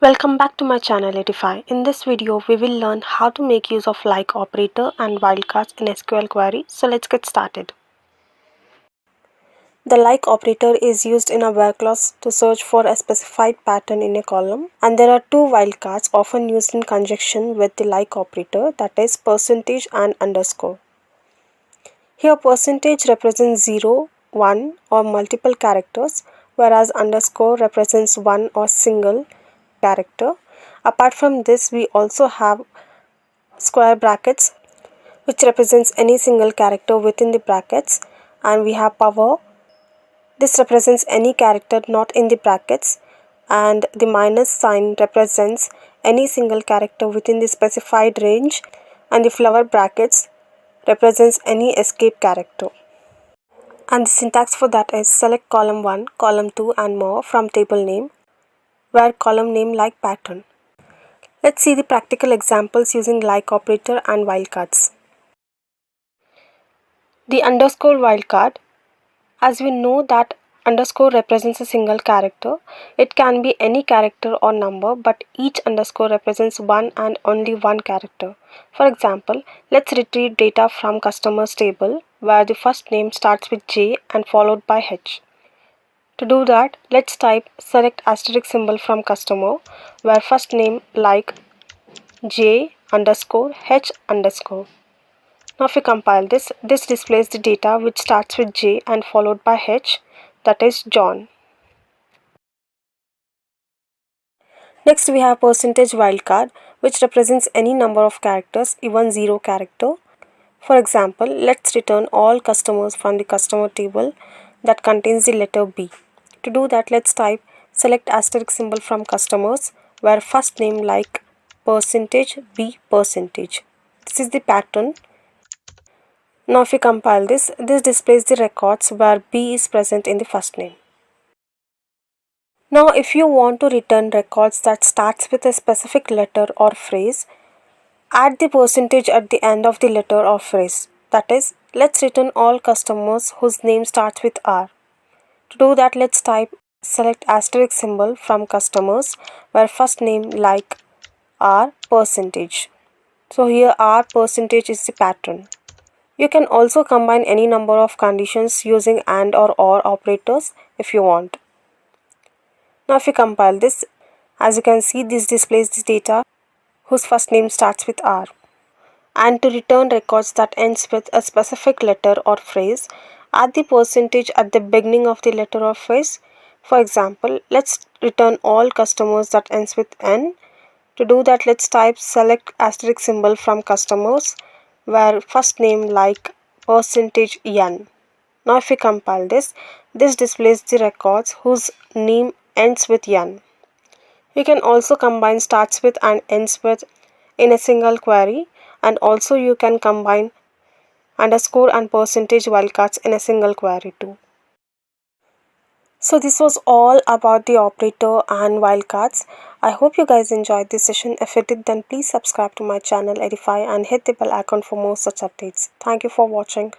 Welcome back to my channel Edify. In this video, we will learn how to make use of like operator and wildcards in SQL query. So let's get started. The like operator is used in a where clause to search for a specified pattern in a column, and there are two wildcards often used in conjunction with the like operator, that is percentage and underscore. Here percentage represents 0, 1 or multiple characters, whereas underscore represents one or single character. Apart from this, we also have square brackets which represents any single character within the brackets, and we have power. This represents any character not in the brackets, and the minus sign represents any single character within the specified range, and the flower brackets represents any escape character. And the syntax for that is select column 1, column 2 and more from table name, where column name like pattern. Let's see the practical examples using like operator and wildcards. The underscore wildcard, as we know that underscore represents a single character, it can be any character or number, but each underscore represents one and only one character. For example, let's retrieve data from customers table where the first name starts with J and followed by H. To do that, let's type select asterisk symbol from customer where first name like J underscore H underscore. Now if we compile this displays the data which starts with J and followed by H, that is John. Next we have percentage wildcard, which represents any number of characters, even 0 character. For example, let's return all customers from the customer table that contains the letter B. To do that, let's type select asterisk symbol from customers where first name like percentage B percentage. This is the pattern. Now if we compile this displays the records where B is present in the first name. Now if you want to return records that starts with a specific letter or phrase, add the percentage at the end of the letter or phrase. That is, let's return all customers whose name starts with R. To do that, let's type select asterisk symbol from customers where first name like R percentage. So here R percentage is the pattern. You can also combine any number of conditions using AND or OR operators if you want. Now if we compile this, as you can see, this displays the data whose first name starts with R. And to return records that ends with a specific letter or phrase, add the percentage at the beginning of the letter or phrase. For example, let's return all customers that ends with N. To do that, let's type select asterisk symbol from customers where first name like percentage N. Now if we compile this displays the records whose name ends with N. You can also combine starts with and ends with in a single query, and also you can combine underscore and percentage wildcards in a single query too. So this was all about the operator and wildcards. I hope you guys enjoyed this session. If you did, then please subscribe to my channel Edify and hit the bell icon for more such updates. Thank you for watching.